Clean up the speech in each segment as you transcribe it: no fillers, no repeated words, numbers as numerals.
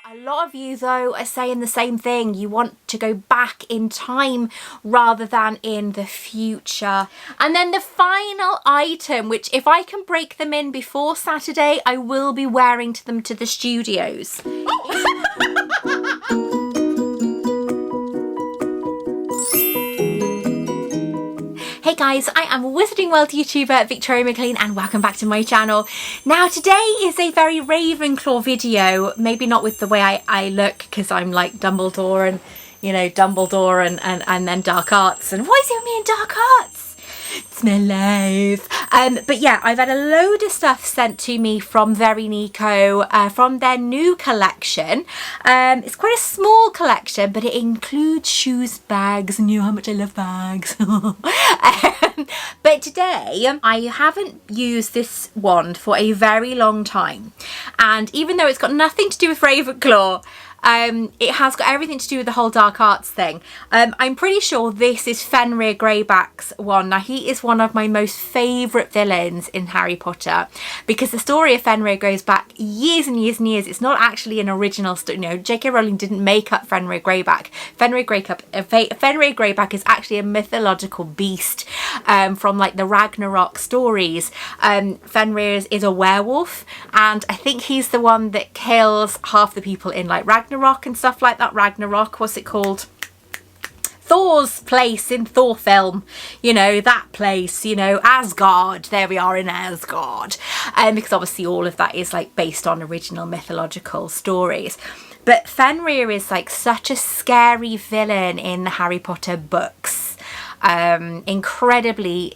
A lot of you though are saying the same thing. You want to go back in time rather than in the future. And then the final item, which if I can break them in before Saturday, I will be wearing them to the studios. Hey guys, I am Wizarding World YouTuber Victoria-Maclean and welcome back to my channel. Now today is a very Ravenclaw video, maybe not with the way I look because I'm like Dumbledore and, you know, Dumbledore and then Dark Arts. And why is it with me in Dark Arts? It's my life. But yeah, I've had a load of stuff sent to me from Very Neko, from their new collection. It's quite a small collection, but it includes shoes, bags, and you know how much I love bags. But today, I haven't used this wand for a very long time. And even though it's got nothing to do with Ravenclaw, it has got everything to do with the whole Dark Arts thing. I'm pretty sure this is Fenrir Greyback's one. Now he is one of my most favourite villains in Harry Potter because the story of Fenrir goes back years and years and years. It's not actually an original story. No, J.K. Rowling didn't make up Fenrir Greyback. Fenrir Greyback is actually a mythological beast from like the Ragnarok stories. Fenrir is a werewolf and I think he's the one that kills half the people in like Ragnarok and stuff like that. Ragnarok, what's it called? Thor's place in Thor film, you know, that place, you know, Asgard. There we are in Asgard. Because obviously all of that is like based on original mythological stories. But Fenrir is like such a scary villain in the Harry Potter books. Incredibly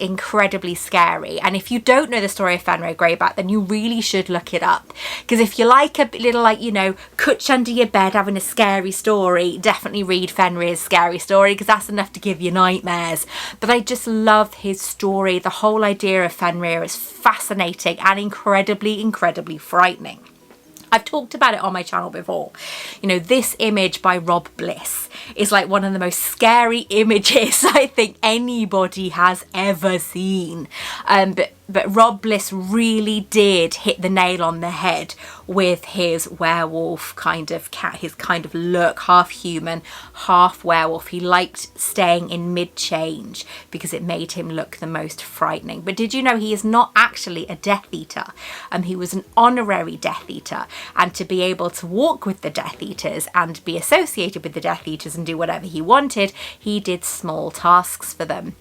scary. And if you don't know the story of Fenrir Greyback, then you really should look it up, because if you like a little, like, you know, cutch under your bed having a scary story, definitely read Fenrir's scary story, because that's enough to give you nightmares. But I just love his story. The whole idea of Fenrir is fascinating and incredibly frightening. I've talked about it on my channel before. You know, this image by Rob Bliss is like one of the most scary images I think anybody has ever seen. But Rob Bliss really did hit the nail on the head with his werewolf kind of cat, his kind of look, half human, half werewolf. He liked staying in mid-change because it made him look the most frightening. But did you know he is not actually a Death Eater? He was an honorary Death Eater, and to be able to walk with the Death Eaters and be associated with the Death Eaters and do whatever he wanted, he did small tasks for them.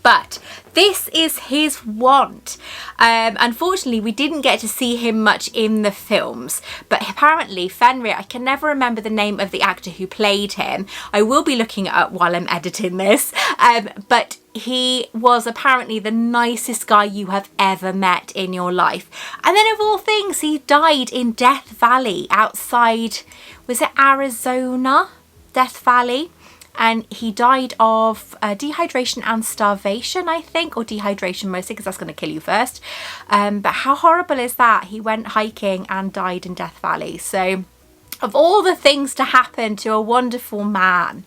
But this is his wand. Unfortunately, we didn't get to see him much in the films, but apparently Fenrir, I can never remember the name of the actor who played him. I will be looking it up while I'm editing this, but he was apparently the nicest guy you have ever met in your life. And then of all things, he died in Death Valley outside, was it Arizona? Death Valley. And he died of dehydration and starvation, I think, or dehydration mostly, because that's going to kill you first. But how horrible is that? He went hiking and died in Death Valley. So of all the things to happen to a wonderful man,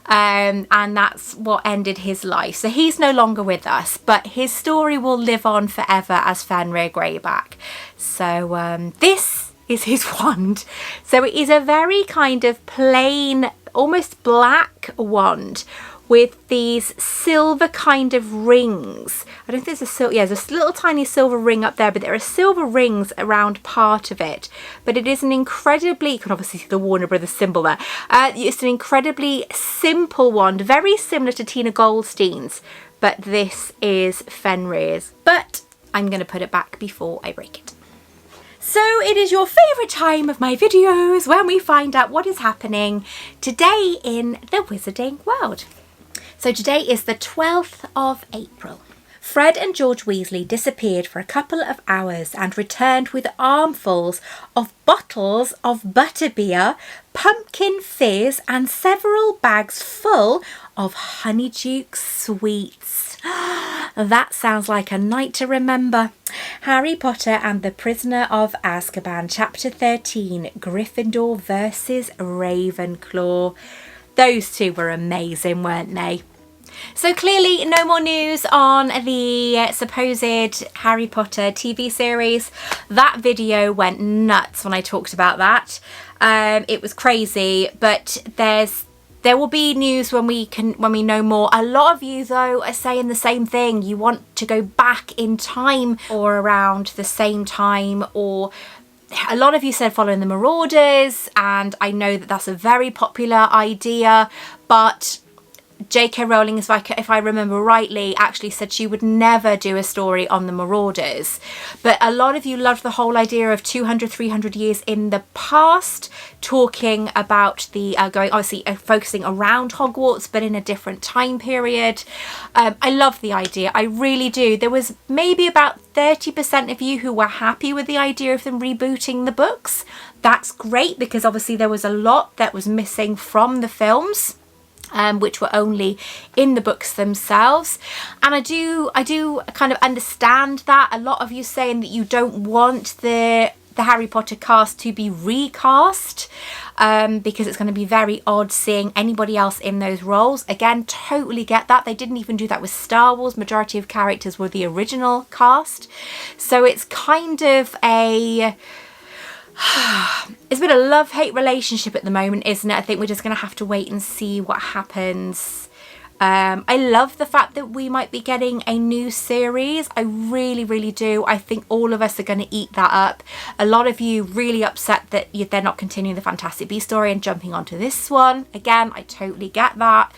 and that's what ended his life. So he's no longer with us, but his story will live on forever as Fenrir Greyback. So this is his wand. So it is a very kind of plain, almost black wand with these silver kind of rings. I don't think there's a silver, yeah, there's a little tiny silver ring up there, but there are silver rings around part of it. But it is an incredibly, you can obviously see the Warner Brothers symbol there. It's an incredibly simple wand, very similar to Tina Goldstein's, but this is Fenrir's. But I'm going to put it back before I break it. So it is your favourite time of my videos when we find out what is happening today in the Wizarding world. So today is the 12th of April. Fred and George Weasley disappeared for a couple of hours and returned with armfuls of bottles of butterbeer, pumpkin fizz and several bags full of honeydew sweets. That sounds like a night to remember. Harry Potter and the Prisoner of Azkaban, Chapter 13, Gryffindor versus Ravenclaw. Those two were amazing, weren't they? So clearly no more news on the supposed Harry Potter TV series. That video went nuts when I talked about that. It was crazy, but there will be news when we know more. A lot of you though are saying the same thing. You want to go back in time or around the same time, or a lot of you said following the Marauders, and I know that that's a very popular idea, but J.K. Rowling, if I remember rightly, actually said she would never do a story on the Marauders. But a lot of you loved the whole idea of 200, 300 years in the past, talking about the focusing around Hogwarts, but in a different time period. I love the idea. I really do. There was maybe about 30% of you who were happy with the idea of them rebooting the books. That's great, because obviously there was a lot that was missing from the films. Which were only in the books themselves, and I do kind of understand that. A lot of you saying that you don't want the Harry Potter cast to be recast, because it's going to be very odd seeing anybody else in those roles. Again, totally get that. They didn't even do that with Star Wars. Majority of characters were the original cast, so it's kind of a it's been a love-hate relationship at the moment, isn't it? I think we're just going to have to wait and see what happens. I love the fact that we might be getting a new series. I really, really do. I think all of us are going to eat that up. A lot of you really upset that they're not continuing the Fantastic Beasts story and jumping onto this one. Again, I totally get that.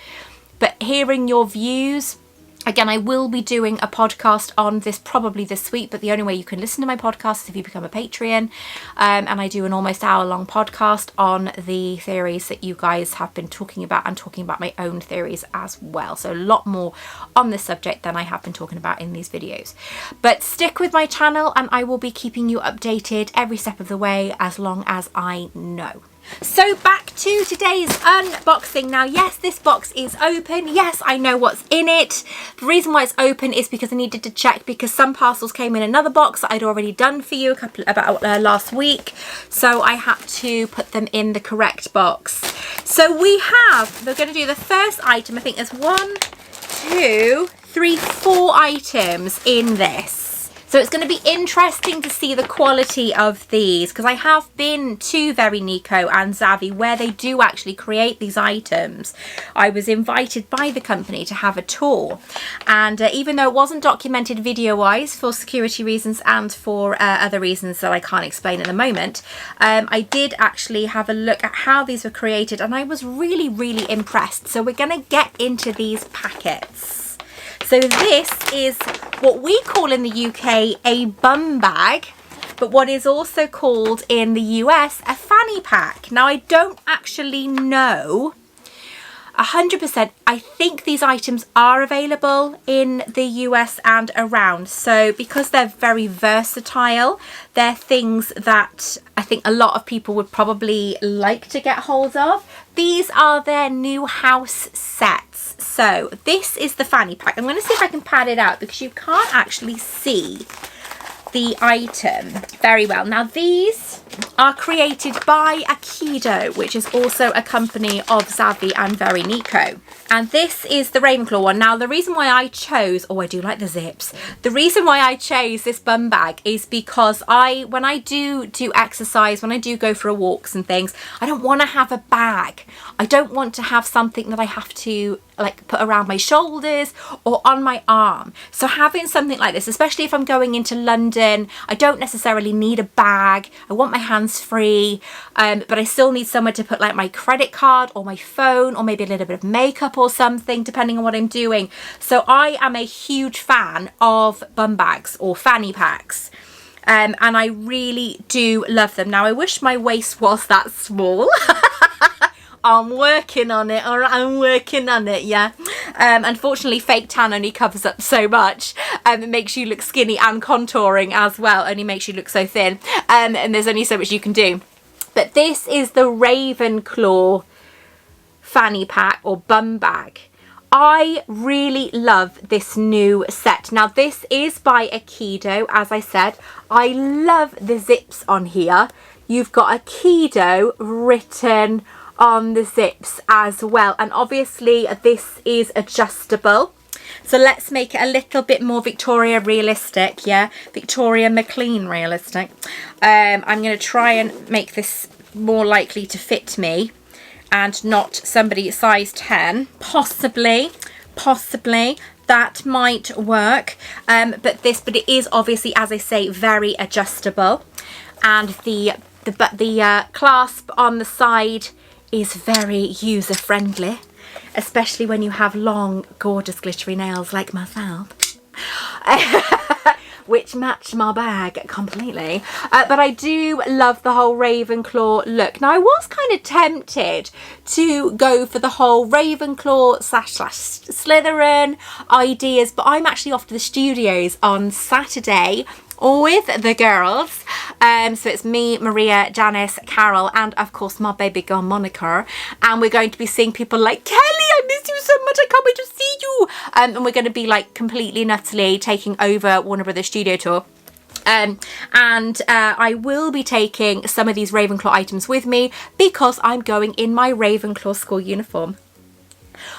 But hearing your views, again, I will be doing a podcast on this probably this week, but the only way you can listen to my podcast is if you become a Patreon. And I do an almost hour-long podcast on the theories that you guys have been talking about, and talking about my own theories as well. So a lot more on this subject than I have been talking about in these videos. But stick with my channel and I will be keeping you updated every step of the way as long as I know. So back to today's unboxing. Now, yes, this box is open. Yes, I know what's in it. The reason why it's open is because I needed to check, because some parcels came in another box that I'd already done for you last week. So I had to put them in the correct box. So we're going to do the first item. I think there's 1, 2, 3, 4 items in this. So it's going to be interesting to see the quality of these, because I have been to Very Neko and Zavvi where they do actually create these items. I was invited by the company to have a tour, and even though it wasn't documented video-wise for security reasons and for other reasons that I can't explain at the moment, I did actually have a look at how these were created, and I was really, really impressed. So we're going to get into these packets. So this is what we call in the UK a bum bag, but what is also called in the US a fanny pack. Now, I don't actually know 100%. I think these items are available in the US and around. So because they're very versatile, they're things that I think a lot of people would probably like to get hold of. These are their new house sets. So this is the fanny pack. I'm going to see if I can pad it out because you can't actually see the item very well. Now, these are created by Aikido, which is also a company of Zavvi and Very Neko. And this is the Ravenclaw one. Now, the reason why I chose, oh, I do like the zips. The reason why I chose this bum bag is because when I do exercise, when I do go for walks and things, I don't want to have a bag. I don't want to have something that I have to like put around my shoulders or on my arm. So having something like this, especially if I'm going into London, I don't necessarily need a bag. I want my hands free, but I still need somewhere to put like my credit card or my phone or maybe a little bit of makeup or something, depending on what I'm doing. So I am a huge fan of bum bags or fanny packs. And I really do love them. Now, I wish my waist was that small. I'm working on it, all right, I'm working on it, yeah. Unfortunately, fake tan only covers up so much. It makes you look skinny and contouring as well, only makes you look so thin. And there's only so much you can do. But this is the Ravenclaw fanny pack or bum bag. I really love this new set. Now, this is by Aikido, as I said. I love the zips on here. You've got Aikido written on the zips as well. And obviously this is adjustable. So let's make it a little bit more Victoria realistic, yeah? Victoria-Maclean realistic. I'm going to try and make this more likely to fit me and not somebody size 10. Possibly that might work. But it is obviously, as I say, very adjustable. And the clasp on the side is very user-friendly, especially when you have long, gorgeous, glittery nails like myself, which match my bag completely. But I do love the whole Ravenclaw look. Now, I was kind of tempted to go for the whole Ravenclaw / Slytherin ideas, but I'm actually off to the studios on Saturday with the girls. So it's me, Maria, Janice, Carol, and of course my baby girl Monica, and we're going to be seeing people like Kelly, I miss you so much, I can't wait to see you. And we're going to be like completely nuttily taking over Warner Brothers studio tour. And I will be taking some of these Ravenclaw items with me because I'm going in my Ravenclaw school uniform.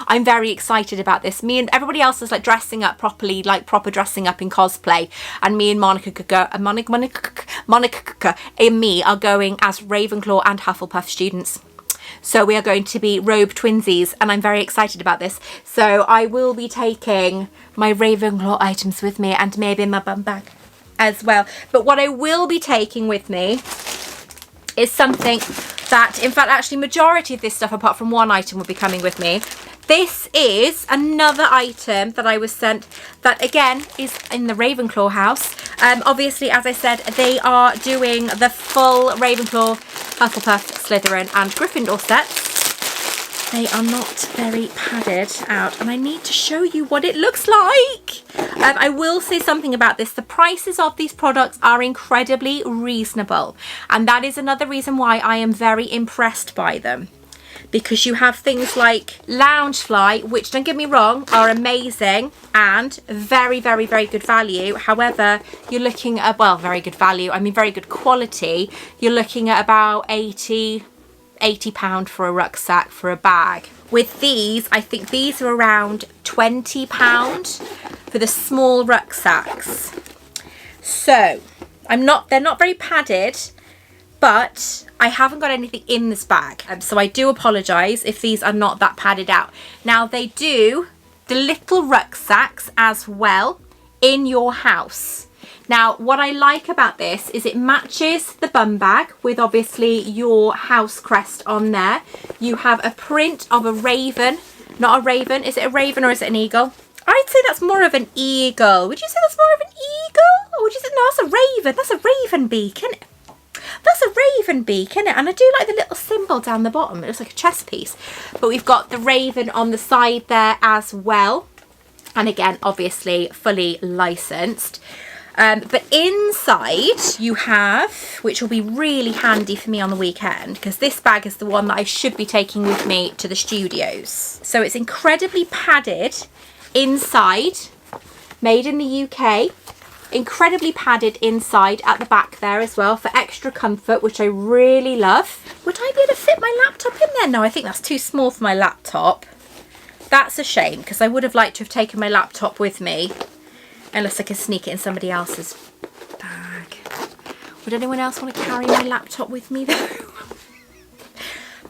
I'm very excited about this. Me and everybody else is like dressing up properly, like proper dressing up in cosplay, and me and Monica and me are going as Ravenclaw and Hufflepuff students. So we are going to be robe twinsies, and I'm very excited about this. So I will be taking my Ravenclaw items with me and maybe my bum bag as well. But what I will be taking with me is something that, in fact, actually majority of this stuff apart from one item will be coming with me. This is another item that I was sent that again is in the Ravenclaw house. Obviously, as I said, they are doing the full Ravenclaw, Hufflepuff, Slytherin and Gryffindor sets. They are not very padded out, and I need to show you what it looks like. I will say something about this. The prices of these products are incredibly reasonable, and that is another reason why I am very impressed by them. Because you have things like Loungefly, which, don't get me wrong, are amazing and very, very, very good value. However, you're looking at, well, very good value, I mean very good quality. You're looking at about £80 for a rucksack, for a bag. With these, I think these are around £20 for the small rucksacks. So, they're not very padded, but I haven't got anything in this bag. So I do apologise if these are not that padded out. Now they do the little rucksacks as well in your house. Now what I like about this is it matches the bum bag with obviously your house crest on there. You have a print of a raven, not a raven. Is it a raven or is it an eagle? I'd say that's more of an eagle. Would you say that's more of an eagle? Or would you say, no, that's a raven. That's a raven beak, isn't it? That's a raven beak, isn't it? And I do like the little symbol down the bottom. It looks like a chess piece. But we've got the raven on the side there as well. And again, obviously, fully licensed. But inside you have, which will be really handy for me on the weekend, because this bag is the one that I should be taking with me to the studios. So it's incredibly padded inside, made in the UK. Incredibly padded inside at the back there as well for extra comfort, which I really love. Would I be able to fit my laptop in there? No, I think that's too small for my laptop. That's a shame, because I would have liked to have taken my laptop with me, unless I can sneak it in somebody else's bag. Would anyone else want to carry my laptop with me though?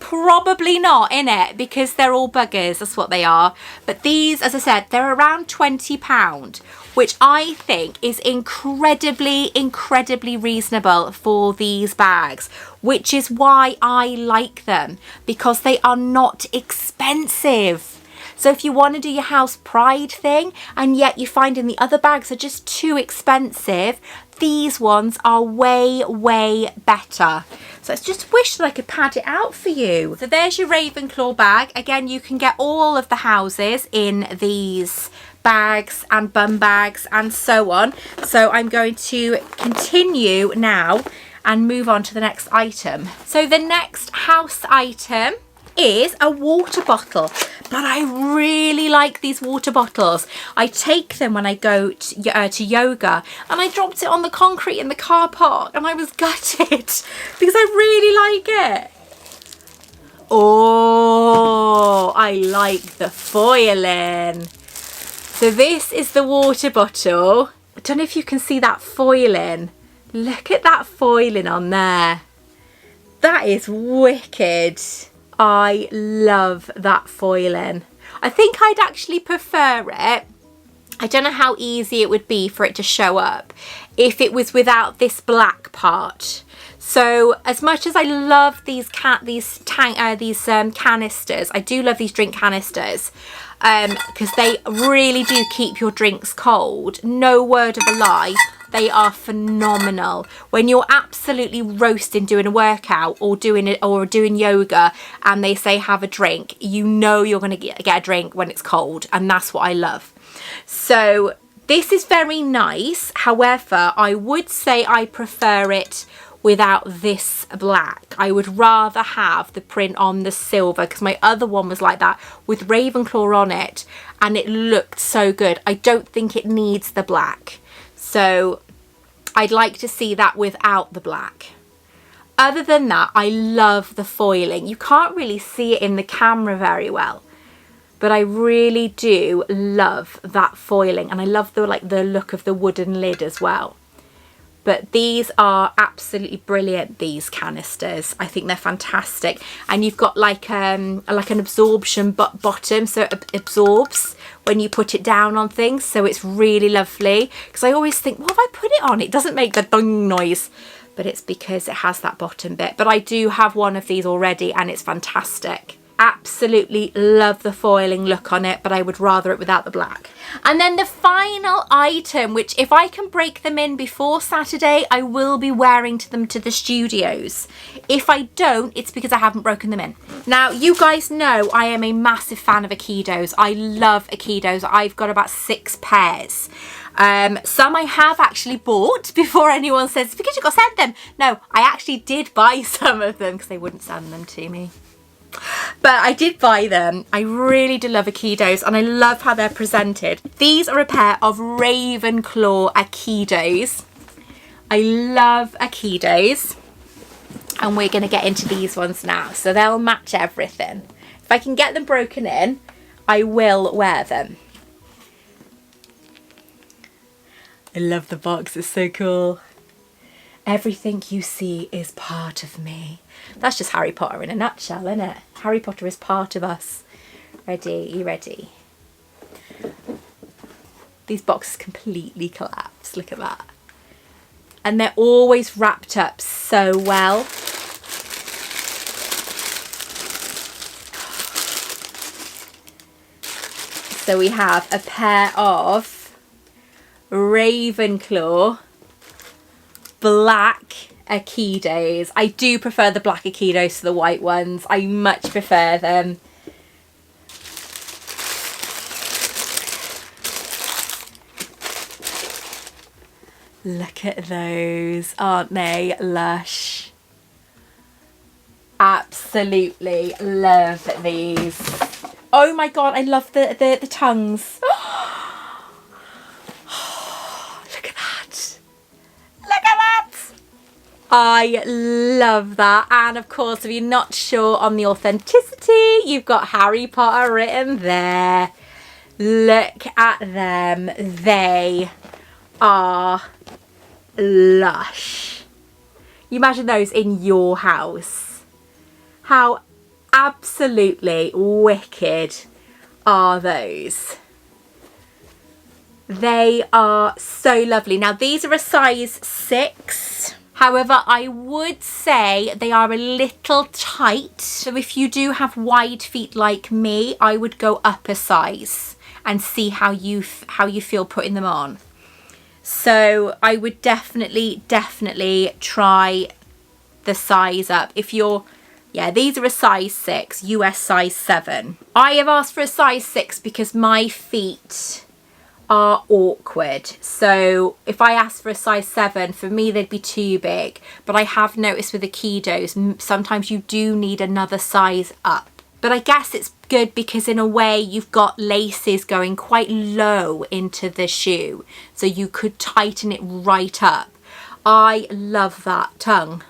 Probably not, innit? Because they're all buggers, that's what they are. But these, as I said, they're around £20, which I think is incredibly, incredibly reasonable for these bags, which is why I like them, because they are not expensive. So if you want to do your house pride thing and yet you find in the other bags are just too expensive, these ones are way, way better. So I just wish that I could pad it out for you. So there's your Ravenclaw bag. Again, you can get all of the houses in these bags and bum bags and so on. So I'm going to continue now and move on to the next item. So the next house item is a water bottle, but I really like these water bottles. I take them when I go to yoga, and I dropped it on the concrete in the car park and I was gutted because I really like it. Oh, I like the foiling. So this is the water bottle. I don't know if you can see that foiling. Look at that foiling on there. That is wicked. I love that foiling. I think I'd actually prefer it. I don't know how easy it would be for it to show up if it was without this black part. So as much as I love these canisters, I do love these drink canisters because they really do keep your drinks cold. No word of a lie. They are phenomenal. When you're absolutely roasting doing a workout or doing yoga and they say have a drink, you know you're going to get a drink when it's cold, and that's what I love. So this is very nice. However, I would say I prefer it without this black. I would rather have the print on the silver because my other one was like that with Ravenclaw on it and it looked so good. I don't think it needs the black. So I'd like to see that without the black. Other than that, I love the foiling. You can't really see it in the camera very well, but I really do love that foiling, and I love the look of the wooden lid as well. But these are absolutely brilliant, these canisters. I think they're fantastic. And you've got like an absorption bottom, so it absorbs when you put it down on things. So it's really lovely. Because I always think, what have I put it on? It doesn't make the dong noise. But it's because it has that bottom bit. But I do have one of these already and it's fantastic. Absolutely love the foiling look on it, but I would rather it without the black. And then the final item, which if I can break them in before Saturday, I will be wearing them to the studios. If I don't, it's because I haven't broken them in. Now, you guys know I am a massive fan of Aikidos. I love Aikidos. I've got about 6 pairs. Some I have actually bought before anyone says, it's because you got to send them. No, I actually did buy some of them because they wouldn't send them to me. But I did buy them. I really do love Aikidos and I love how they're presented. These are a pair of Ravenclaw Aikidos. I love Aikidos. And we're going to get into these ones now. So they'll match everything. If I can get them broken in, I will wear them. I love the box. It's so cool. Everything you see is part of me. That's just Harry Potter in a nutshell, isn't it? Harry Potter is part of us. Ready? Are you ready? These boxes completely collapse. Look at that. And they're always wrapped up so well. So we have a pair of Ravenclaw black Aikidos. I do prefer the black Aikidos to the white ones. I much prefer them. Look at those. Aren't they lush? Absolutely love these. Oh my god, I love the tongues. I love that. And of course, if you're not sure on the authenticity, you've got Harry Potter written there. Look at them. They are lush. You imagine those in your house. How absolutely wicked are those? They are so lovely. Now, these are a size 6. However, I would say they are a little tight. So if you do have wide feet like me, I would go up a size and see how you feel putting them on. So I would definitely try the size up. If you're, yeah, these are a size 6, US size 7. I have asked for a size 6 because my feet are awkward. So if I ask for a size 7, for me they'd be too big. But I have noticed with Aikidos, sometimes you do need another size up. But I guess it's good because in a way you've got laces going quite low into the shoe. So you could tighten it right up. I love that tongue.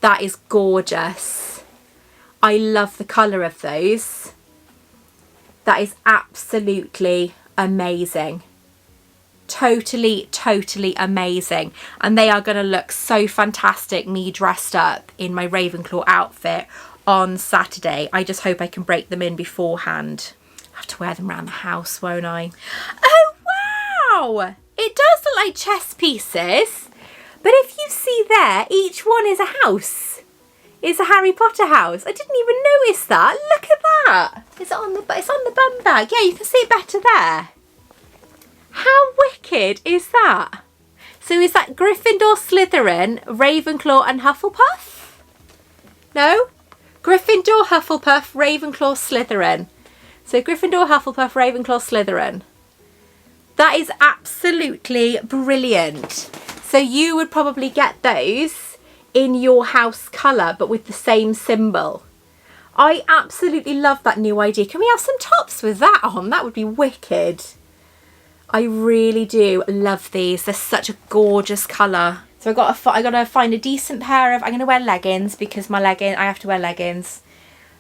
That is gorgeous. I love the colour of those. That is absolutely amazing. Totally, totally amazing. And they are going to look so fantastic, me dressed up in my Ravenclaw outfit on Saturday. I just hope I can break them in beforehand. I have to wear them around the house, won't I? Oh, wow! It does look like chess pieces. But if you see there, each one is a house. It's a Harry Potter house. I didn't even notice that. Look at that. It's on the bum bag. Yeah, you can see it better there. How wicked is that? So is that Gryffindor, Slytherin, Ravenclaw and Hufflepuff? No? Gryffindor, Hufflepuff, Ravenclaw, Slytherin. So Gryffindor, Hufflepuff, Ravenclaw, Slytherin. That is absolutely brilliant. So you would probably get those in your house colour, but with the same symbol. I absolutely love that new idea. Can we have some tops with that on? That would be wicked. I really do love these. They're such a gorgeous colour. So I gotta find a decent pair of. I'm gonna wear leggings because I have to wear leggings.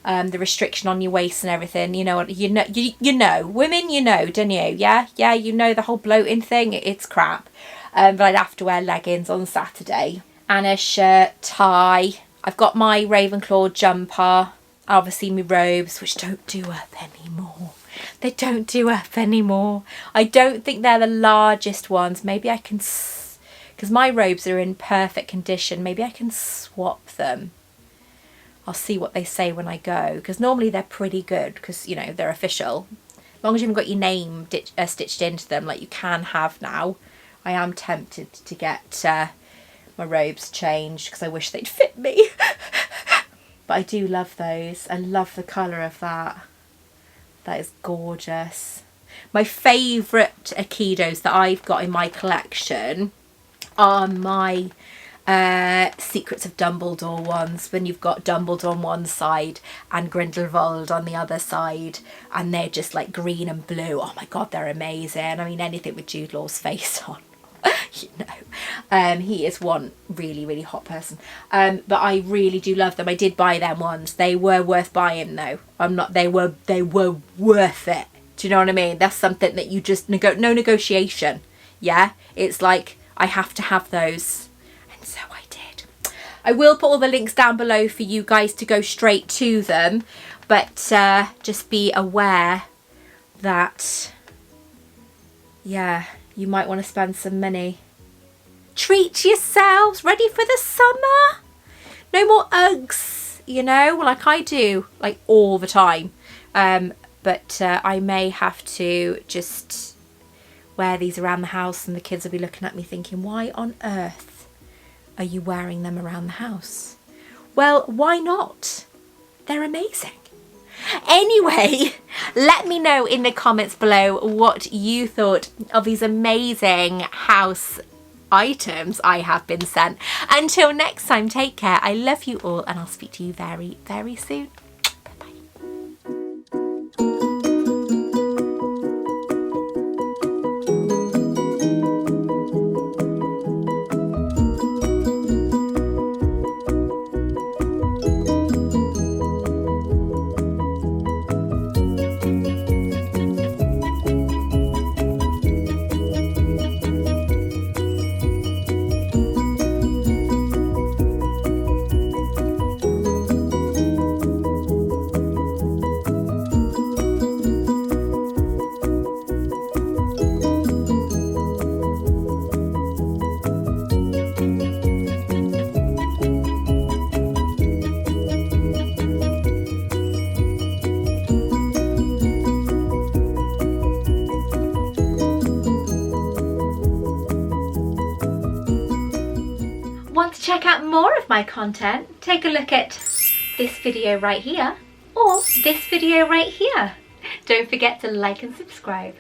The restriction on your waist and everything. You know what? You know, women. You know, don't you? Yeah. You know the whole bloating thing. It's crap. But I'd have to wear leggings on Saturday and a shirt, tie. I've got my Ravenclaw jumper. Obviously my robes, which don't do up anymore. They don't do up anymore. I don't think they're the largest ones. Maybe I can, because my robes are in perfect condition. Maybe I can swap them. I'll see what they say when I go. Because normally they're pretty good because, you know, they're official. As long as you haven't got your name stitched into them like you can have now. I am tempted to get my robes changed because I wish they'd fit me. But I do love those. I love the colour of that. That is gorgeous. My favourite Aikidos that I've got in my collection are my Secrets of Dumbledore ones, when you've got Dumbledore on one side and Grindelwald on the other side, and they're just like green and blue. Oh my god, they're amazing. I mean, anything with Jude Law's face on. You know, he is one really, really hot person. But I really do love them. I did buy them once. They were worth buying though. They were worth it. Do you know what I mean? That's something that you just no negotiation. Yeah, it's like I have to have those, and so I did. I will put all the links down below for you guys to go straight to them, but just be aware that, yeah, you might want to spend some money. Treat yourselves, ready for the summer. No more Uggs, you know, like I do, like all the time. But I may have to just wear these around the house and the kids will be looking at me thinking, why on earth are you wearing them around the house? Well, why not? They're amazing. Anyway, let me know in the comments below what you thought of these amazing house items I have been sent. Until next time, take care. I love you all and I'll speak to you very, very soon. Want to check out more of my content? Take a look at this video right here or this video right here. Don't forget to like and subscribe.